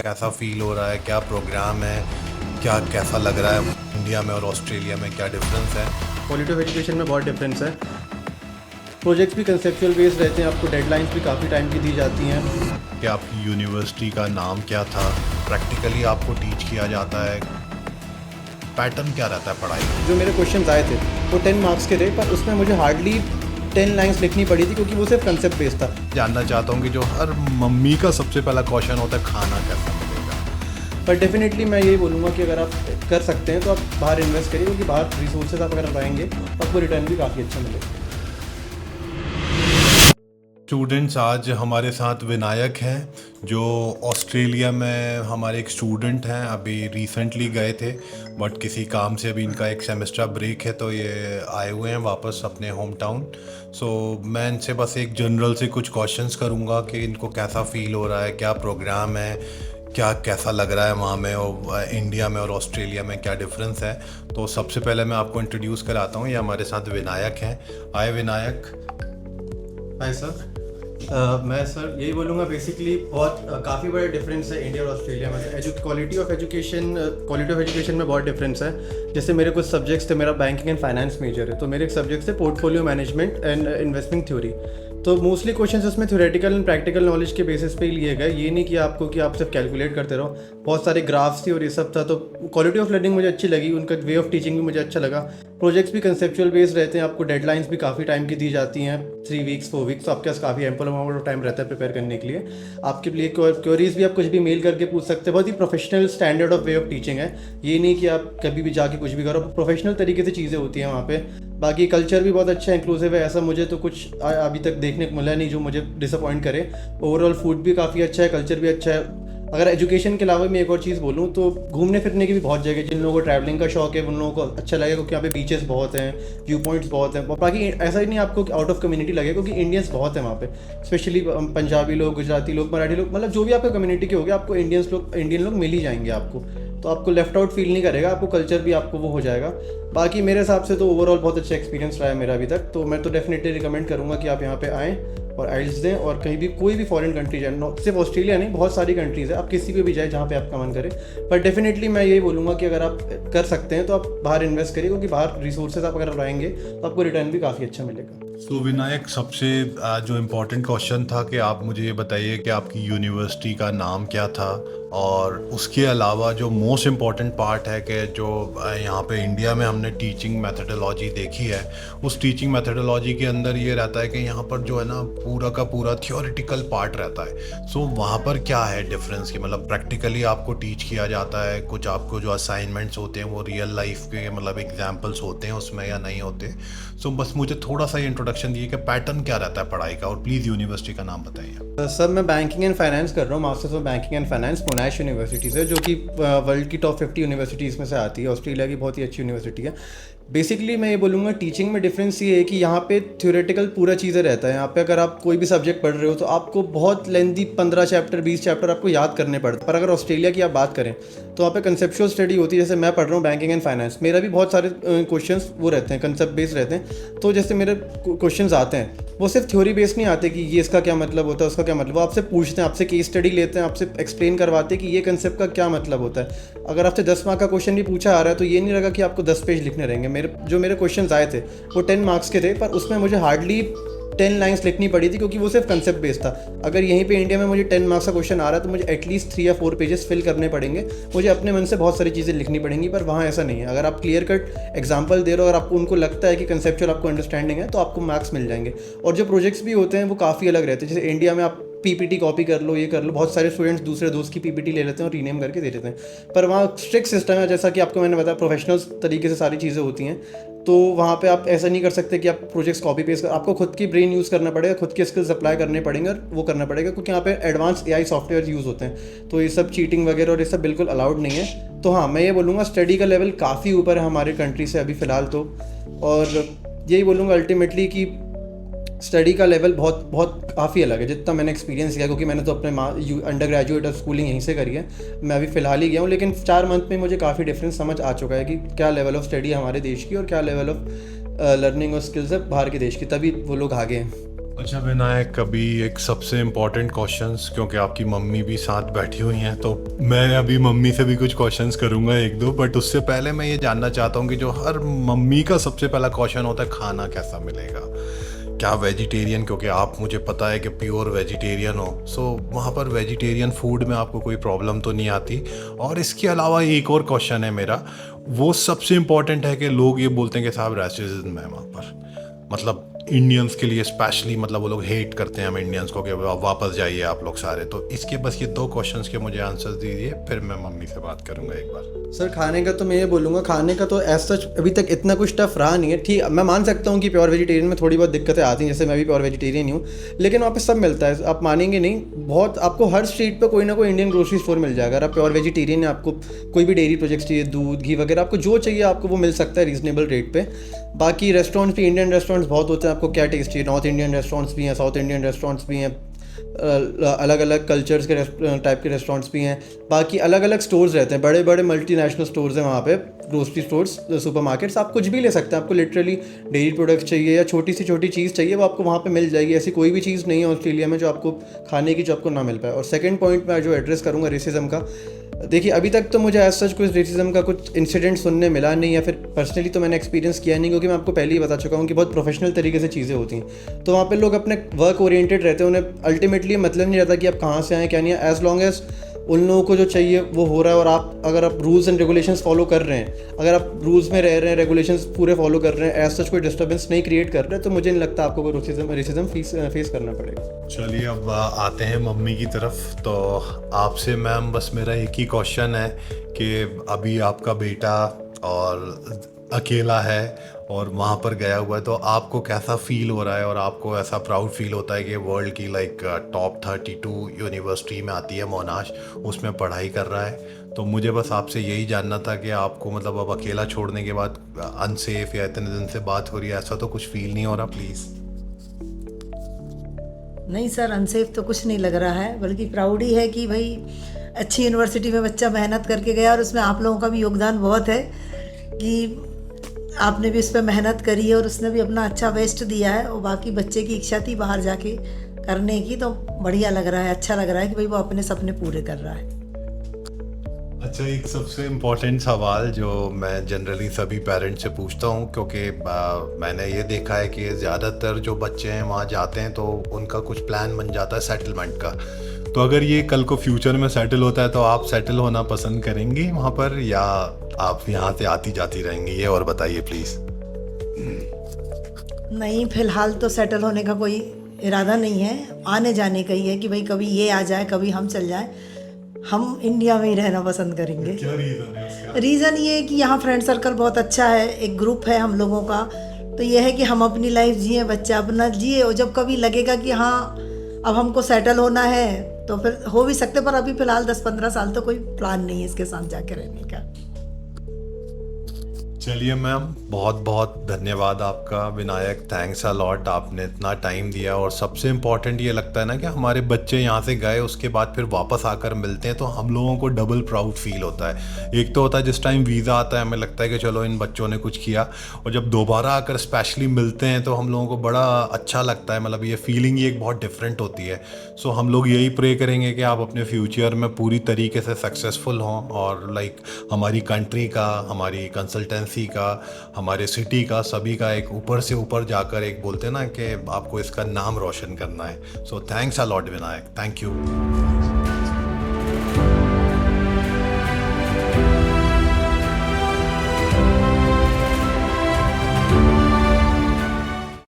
कैसा फील हो रहा है, क्या प्रोग्राम है, क्या कैसा लग रहा है इंडिया में और ऑस्ट्रेलिया में, क्या डिफरेंस है। क्वालिटी ऑफ एजुकेशन में बहुत डिफरेंस है। प्रोजेक्ट्स भी कंसेप्चुअल बेस्ड रहते हैं, आपको डेडलाइंस भी काफ़ी टाइम की दी जाती हैं। कि आपकी यूनिवर्सिटी का नाम क्या था, प्रैक्टिकली आपको टीच किया जाता है, पैटर्न क्या रहता है पढ़ाई का। जो मेरे क्वेश्चंस आए थे वो 10 मार्क्स के थे, पर उसमें मुझे हार्डली 10 लाइन्स लिखनी पड़ी थी क्योंकि वो सिर्फ कंसेप्ट बेस्ड था। जानना चाहता हूँ कि जो हर मम्मी का सबसे पहला क्वेश्चन होता है, खाना कैसा मिलेगा। पर डेफिनेटली मैं यही बोलूँगा कि अगर आप कर सकते हैं तो आप बाहर इन्वेस्ट करिए, क्योंकि बाहर रिसोर्सेज आप अगर लगाएंगे तो आपको रिटर्न भी काफ़ी अच्छा मिलेगा। स्टूडेंट्स आज हमारे साथ विनायक हैं जो ऑस्ट्रेलिया में हमारे एक स्टूडेंट हैं, अभी रिसेंटली गए थे बट किसी काम से अभी इनका एक सेमेस्टर ब्रेक है तो ये आए हुए हैं वापस अपने होम टाउन। सो मैं इनसे बस एक जनरल से कुछ क्वेश्चंस करूँगा कि इनको कैसा फ़ील हो रहा है, क्या प्रोग्राम है, क्या कैसा लग रहा है वहाँ में और इंडिया में और ऑस्ट्रेलिया में क्या डिफरेंस है। तो सबसे पहले मैं आपको इंट्रोड्यूस कराता हूँ, ये हमारे साथ विनायक हैं। आए विनायक। Hi sir. मैं सर यही बोलूँगा, बेसिकली बहुत काफ़ी बड़ा डिफरेंस है इंडिया और ऑस्ट्रेलिया में। क्वालिटी ऑफ एजुकेशन में बहुत डिफरेंस है। जैसे मेरे कुछ सब्जेक्ट्स थे, मेरा बैंकिंग एंड फाइनेंस मेजर है, तो मेरे एक सब्जेक्ट्स थे portfolio management and investment theory. तो मोस्टली क्वेश्चंस उसमें थ्योरेटिकल एंड प्रैक्टिकल नॉलेज के बेसिस पे ही लिए गए। ये नहीं कि आप सिर्फ कैलकुलेट करते रहो। बहुत सारे ग्राफ्स थी और ये सब था, तो क्वालिटी ऑफ लर्निंग मुझे अच्छी लगी, उनका वे ऑफ टीचिंग भी मुझे अच्छा लगा। प्रोजेक्ट्स भी कंसेप्चुअल बेस्ड रहते हैं, आपको डेडलाइंस भी काफ़ी टाइम की दी जाती हैं, 3 वीक्स 4 वीक्स, तो आपके पास काफ़ी एम्पल अमाउंट ऑफ टाइम रहता है प्रिपेयर करने के लिए। आपके लिए क्वेरीज भी आप कुछ भी मेल करके पूछ सकते हैं। बहुत ही professional standard of way of teaching है। ये नहीं कि आप कभी भी जाके कुछ भी करो, प्रोफेशनल तरीके से चीज़ें होती हैं वहाँ पे। बाकी कल्चर भी बहुत अच्छा इंक्लूसिव है, ऐसा मुझे तो कुछ अभी तक देखने को मिला नहीं जो मुझे डिसअपॉइंट करे। ओवरऑल फूड भी काफ़ी अच्छा है, कल्चर भी अच्छा है। अगर एजुकेशन के अलावा मैं एक और चीज़ बोलूँ तो घूमने फिरने की भी बहुत जगह, जिन लोगों को ट्रैवलिंग का शौक है उन लोगों को अच्छा लगेगा, क्योंकि यहाँ पे बीचेस बहुत हैं, व्यू पॉइंट्स बहुत हैं। बाकी ऐसा ही नहीं आपको आउट ऑफ कम्युनिटी लगे, क्योंकि इंडियंस बहुत हैं वहाँ पे, स्पेशली पंजाबी लोग, गुजराती लोग, मराठी लोग, मतलब जो भी आपका कम्युनिटी के होगा आपको इंडियन लोग मिल ही जाएंगे आपको। तो आपको लेफ्ट आउट फील नहीं करेगा, आपको कल्चर भी आपको वो हो जाएगा। बाकी मेरे हिसाब से तो ओवरऑल बहुत अच्छा एक्सपीरियंस रहा है मेरा अभी तक। तो मैं तो डेफिनेटली रिकमेंड करूँगा कि आप यहाँ पे आएँ और आइल्स दें, और कहीं भी कोई भी फॉरेन कंट्री जाए, सिर्फ ऑस्ट्रेलिया नहीं, बहुत सारी कंट्रीज़ है, आप किसी पे भी जाए जहाँ पे आपका मन करे। पर डेफिनेटली मैं यही बोलूँगा कि अगर आप कर सकते हैं तो आप बाहर इन्वेस्ट करिए, क्योंकि बाहर रिसोर्सेज आप अगर लाएंगे तो आपको रिटर्न भी काफ़ी अच्छा मिलेगा। तो विनायक, सबसे जो इम्पोर्टेंट क्वेश्चन था कि आप मुझे ये बताइए कि आपकी यूनिवर्सिटी का नाम क्या था, और उसके अलावा जो मोस्ट इम्पॉर्टेंट पार्ट है कि जो यहाँ पे इंडिया में हमने टीचिंग मेथडोलॉजी देखी है, उस टीचिंग मेथडोलॉजी के अंदर ये रहता है कि यहाँ पर जो है ना पूरा का पूरा थियोरिटिकल पार्ट रहता है। सो वहाँ पर क्या है डिफरेंस, की मतलब प्रैक्टिकली आपको टीच किया जाता है, कुछ आपको जो असाइनमेंट्स होते हैं वो रियल लाइफ के मतलब एग्जाम्पल्स होते हैं उसमें या नहीं होते। सो बस मुझे थोड़ा सा इंट्रोडक्शन दिए कि पैटर्न क्या रहता है पढ़ाई का, और प्लीज़ यूनिवर्सिटी का नाम बताइए। सर मैं बैंकिंग एंड फाइनेंस कर रहा हूँ, masters of banking and finance मोनाश university से, जो कि वर्ल्ड की टॉप 50 यूनिवर्सिटीज़ में से आती है। ऑस्ट्रेलिया की बहुत ही अच्छी यूनिवर्सिटी है। बेसिकली मैं ये बोलूँगा टीचिंग में डिफरेंस ये है कि यहाँ पे थ्योरेटिकल पूरा चीज़ें रहता है। यहाँ पे अगर आप कोई भी सब्जेक्ट पढ़ रहे हो तो आपको बहुत लेंदी 15 चैप्टर 20 चैप्टर आपको याद करने पड़ते हैं। पर अगर ऑस्ट्रेलिया की आप बात करें तो वहाँ पे कंसेप्चुअल स्टडी होती है। जैसे मैं पढ़ रहा हूँ बैंकिंग एंड फाइनेंस, मेरा भी बहुत सारे क्वेश्चंस वो रहते हैं, कंसेप्ट बेस्ड रहते हैं। तो जैसे मेरे क्वेश्चंस आते हैं वो सिर्फ थ्योरी बेस्ड नहीं आते कि ये इसका क्या मतलब होता है, उसका क्या मतलब, वो आपसे पूछते हैं, आपसे केस स्टडी लेते हैं, आपसे एक्सप्लेन करवाते हैं कि ये कंसेप्ट का क्या मतलब होता है। अगर आपसे 10 मार्क का क्वेश्चन भी पूछा आ रहा है तो ये नहीं लगा कि आपको 10 पेज लिखने रहेंगे। मेरे क्वेश्चंस आए थे वो 10 मार्क्स के थे, पर उसमें मुझे हार्डली 10 लाइन्स लिखनी पड़ी थी, क्योंकि वो सिर्फ कंसेप्ट बेस्ड था। अगर यहीं पे इंडिया में मुझे 10 मार्क्स का क्वेश्चन आ रहा है तो मुझे एटलीस्ट 3 या 4 पेजेस फिल करने पड़ेंगे, मुझे अपने मन से बहुत सारी चीज़ें लिखनी पड़ेंगी। पर वहाँ ऐसा नहीं है। अगर आप क्लियर कट एग्जाम्पल दे रहे हो, अगर आपको उनको लगता है कि कंसेप्चुअल आपको अंडरस्टैंडिंग है, तो आपको मार्क्स मिल जाएंगे। और जो प्रोजेक्ट्स भी होते हैं वो काफ़ी अलग रहते हैं। जैसे इंडिया में आप पीपीटी कॉपी कर लो, ये कर लो, बहुत सारे स्टूडेंट्स दूसरे दोस्त की पीपीटी ले लेते हैं और रीनेम करके दे देते हैं। पर वहाँ स्ट्रिक्ट सिस्टम है, जैसा कि आपको मैंने बताया, प्रोफेशनल तरीके से सारी चीज़ें होती हैं। तो वहाँ पे आप ऐसा नहीं कर सकते कि आप प्रोजेक्ट्स कॉपी पेस्ट कर, आपको खुद की ब्रेन यूज़ करना पड़ेगा, खुद के स्किल्स अप्लाई करने पड़ेंगे और वो करना पड़ेगा, क्योंकि यहाँ पे एडवांस एआई सॉफ्टवेयर यूज़ होते हैं। तो ये सब चीटिंग वगैरह और ये सब बिल्कुल अलाउड नहीं है। तो हाँ, मैं ये बोलूँगा स्टडी का लेवल काफ़ी ऊपर है हमारे कंट्री से अभी फ़िलहाल तो। और यही बोलूँगा अल्टीमेटली कि स्टडी का लेवल बहुत बहुत काफ़ी अलग है जितना मैंने एक्सपीरियंस किया, क्योंकि मैंने तो अपने अंडर ग्रेजुएट और स्कूलिंग यहीं से करी है। मैं अभी फ़िलहाल ही गया हूँ, लेकिन 4 मंथ में मुझे काफ़ी डिफरेंस समझ आ चुका है कि क्या लेवल ऑफ स्टडी है हमारे देश की और क्या लेवल ऑफ लर्निंग और स्किल्स है बाहर के देश की, तभी वो लोग आगे हैं। अच्छा विनायक, अभी एक सबसे इम्पोर्टेंट क्वेश्चंस, क्योंकि आपकी मम्मी भी साथ बैठी हुई हैं, तो मैं अभी मम्मी से भी कुछ क्वेश्चंस करूंगा एक दो, बट उससे पहले मैं ये जानना चाहता हूँ कि जो हर मम्मी का सबसे पहला क्वेश्चन होता है, खाना कैसा मिलेगा, क्या वेजिटेरियन, क्योंकि आप, मुझे पता है कि प्योर वेजिटेरियन हो, सो वहाँ पर वेजिटेरियन फूड में आपको कोई प्रॉब्लम तो नहीं आती। और इसके अलावा एक और क्वेश्चन है मेरा, वो सबसे इम्पोर्टेंट है कि लोग ये बोलते हैं कि साहब रेसिज्म है वहाँ पर, मतलब इंडियंस के लिए स्पेशली, मतलब वो लोग हेट करते हैं हम इंडियंस को कि वापस जाइए आप लोग सारे। तो इसके बस ये दो क्वेश्चंस के मुझे आंसर्स दीजिए, फिर मैं मम्मी से बात करूंगा एक बार। सर खाने का तो मैं ये बोलूँगा, खाने का तो एज सच अभी तक इतना कुछ टफ रहा नहीं है। ठीक, मैं मान सकता हूँ कि प्योर वेजिटेरियन में थोड़ी बहुत दिक्कतें आती हैं, जैसे मैं भी प्योर वेजिटेरियन ही हूँ, लेकिन वहाँ पे सब मिलता है, आप मानेंगे नहीं। बहुत आपको हर स्ट्रीट पे कोई ना कोई इंडियन ग्रोसरी स्टोर मिल जाएगा। अगर आप प्योर वेजिटेरियन है, आपको कोई भी डेयरी प्रोडक्ट्स चाहिए, दूध घी वगैरह, आपको जो चाहिए आपको वो मिल सकता है रीजनेबल रेट पे। बाकी रेस्टोरेंट्स भी, इंडियन रेस्टोरेंट्स बहुत होते हैं, आपको क्या टेस्ट चाहिए, नॉर्थ इंडियन रेस्टोरेंट्स भी हैं, साउथ इंडियन रेस्टोरेंट्स भी हैं, अलग अलग कल्चर्स के टाइप के रेस्टोरेंट्स भी हैं। बाकी अलग अलग स्टोर्स रहते हैं, बड़े बड़े मल्टीनेशनल स्टोर्स हैं वहाँ पे, ग्रोसरी स्टोर्स, सुपरमार्केट्स। आप कुछ भी ले सकते हैं, आपको लिटरली डेयरी प्रोडक्ट्स चाहिए या छोटी सी छोटी चीज़ चाहिए, वो आपको वहाँ पे मिल जाएगी। ऐसी कोई भी चीज़ नहीं है ऑस्ट्रेलिया में जो आपको खाने की जो आपको ना मिल पाए। और सेकंड पॉइंट मैं जो एड्रेस करूँगा रेसिज्म का, देखिए अभी तक तो मुझे एज सच कुछ रेसिज्म का कुछ इंसिडेंट सुनने मिला नहीं, या फिर पर्सनली तो मैंने एक्सपीरियंस किया नहीं, क्योंकि मैं आपको पहले ही बता चुका हूँ कि बहुत प्रोफेशनल तरीके से चीज़ें होती हैं। तो वहाँ पे लोग अपने वर्क ओरिएंटेड रहते हैं, उन्हें अल्टीमेटली मतलब नहीं रहता कि आप कहाँ से आए क्या नहीं है, एज लॉन्ग एज उन लोगों को जो चाहिए वो हो रहा है। और आप, अगर आप रूल्स एंड रेगुलेशंस फॉलो कर रहे हैं, अगर आप रूल्स में रह रहे हैं, रेगुलेशंस पूरे फॉलो कर रहे हैं, एज सच कोई डिस्टर्बेंस नहीं क्रिएट कर रहे हैं, तो मुझे नहीं लगता आपको कोई रेसिज्म फेस करना पड़ेगा। चलिए अब आते हैं मम्मी की तरफ। तो आपसे मैम बस मेरा एक ही क्वेश्चन है कि अभी आपका बेटा और अकेला है और वहाँ पर गया हुआ है, तो आपको कैसा फील हो रहा है, और आपको ऐसा प्राउड फील होता है कि वर्ल्ड की लाइक टॉप 32 यूनिवर्सिटी में आती है मोनाश, उसमें पढ़ाई कर रहा है। तो मुझे बस आपसे यही जानना था कि आपको, मतलब अब अकेला छोड़ने के बाद अनसेफ, या इतने दिन से बात हो रही है, ऐसा तो कुछ फील नहीं हो रहा प्लीज़? नहीं सर, अनसेफ तो कुछ नहीं लग रहा है, बल्कि प्राउड ही है कि भाई अच्छी यूनिवर्सिटी में बच्चा मेहनत करके गया, और उसमें आप लोगों का भी योगदान बहुत है कि आपने भी उस पर मेहनत करी है और उसने भी अपना अच्छा बेस्ट दिया है। और बाकी बच्चे की इच्छा थी बाहर जाके करने की, तो बढ़िया लग रहा है, अच्छा लग रहा है कि भाई वो अपने सपने पूरे कर रहा है। अच्छा, एक सबसे इम्पोर्टेंट सवाल जो मैं जनरली सभी पेरेंट्स से पूछता हूँ, क्योंकि मैंने ये देखा है कि ज़्यादातर जो बच्चे हैं वहाँ जाते हैं तो उनका कुछ प्लान बन जाता है सेटलमेंट का। तो अगर ये कल को फ्यूचर में सेटल होता है तो आप सेटल होना पसंद करेंगे वहाँ पर, या आप यहाँ से आती जाती रहेंगी, ये और बताइए प्लीज़। नहीं, फिलहाल तो सेटल होने का कोई इरादा नहीं है, आने जाने का ही है कि भाई कभी ये आ जाए, कभी हम चल जाएं। हम इंडिया में ही रहना पसंद करेंगे। क्या रीज़न है उसका? रीज़न ये है कि यहाँ फ्रेंड सर्कल बहुत अच्छा है, एक ग्रुप है हम लोगों का। तो ये है कि हम अपनी लाइफ जिए, बच्चा अपना जिए, और जब कभी लगेगा कि हाँ अब हमको सेटल होना है तो फिर हो भी सकते, पर अभी फ़िलहाल 10-15 साल तो कोई प्लान नहीं है इसके साथ जाके रहने का। चलिए मैम, बहुत बहुत धन्यवाद आपका। विनायक, थैंक्स अ लॉट, आपने इतना टाइम दिया। और सबसे इम्पॉर्टेंट ये लगता है ना कि हमारे बच्चे यहाँ से गए, उसके बाद फिर वापस आकर मिलते हैं तो हम लोगों को डबल प्राउड फील होता है। एक तो होता है जिस टाइम वीज़ा आता है, हमें लगता है कि चलो इन बच्चों ने कुछ किया, और जब दोबारा आकर स्पेशली मिलते हैं तो हम लोगों को बड़ा अच्छा लगता है। मतलब ये फीलिंग ही एक बहुत डिफरेंट होती है। सो हम लोग यही प्रे करेंगे कि आप अपने फ्यूचर में पूरी तरीके से सक्सेसफुल हों, और लाइक हमारी कंट्री का, हमारी कंसल्टेंसी का, हमारे सिटी का, सभी का एक ऊपर से ऊपर जाकर एक बोलते हैं ना कि आपको इसका नाम रोशन करना है। So thanks a lot Vinayak, thank you.